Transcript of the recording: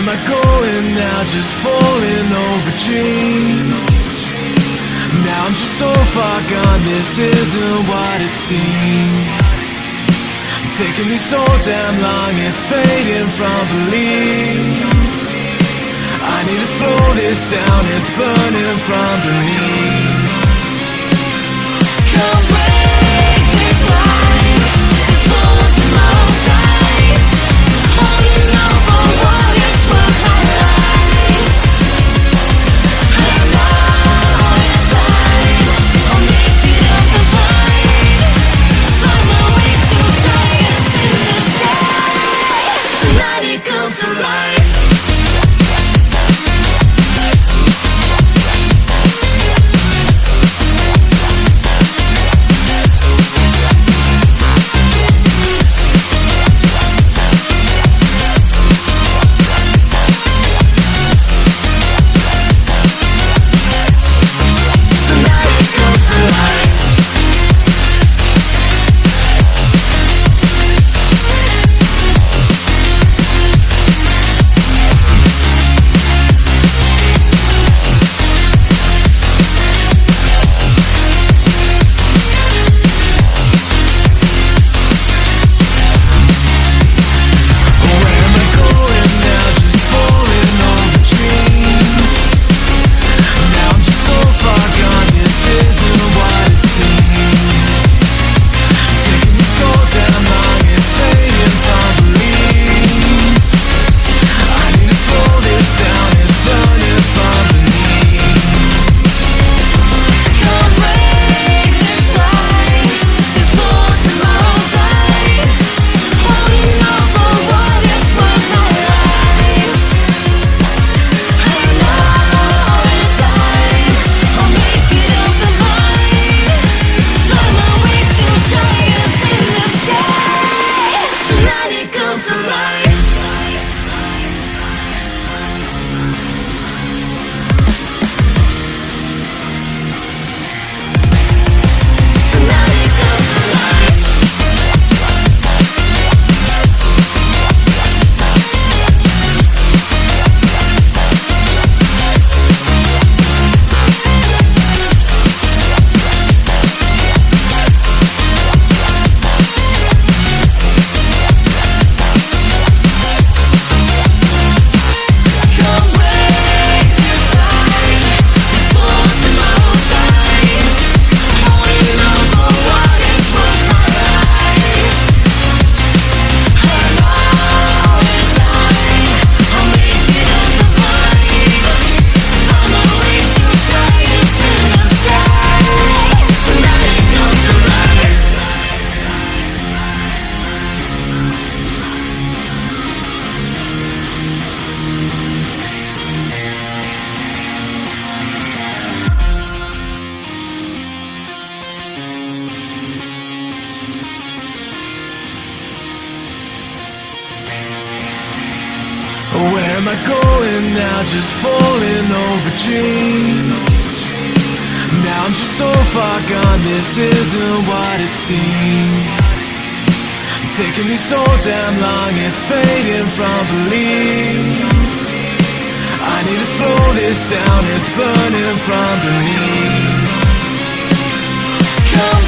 am I going now? Just falling over dreams. Now I'm just so far gone, this isn't what it seems. Taking me so damn long, it's fading from belief. I need to slow this down, it's burning from beneath. Come break this line, before tomorrow's light. Holding on for what it's worth, my life. I'm not on your side, I'll make it up the fight. Find my way to giants in the sky. Tonight it comes to life. Where am I going now? Just falling over dreams. Now I'm just so far gone, this isn't what it seems. Taking me so damn long, it's fading from belief. I need to slow this down, it's burning from beneath. Come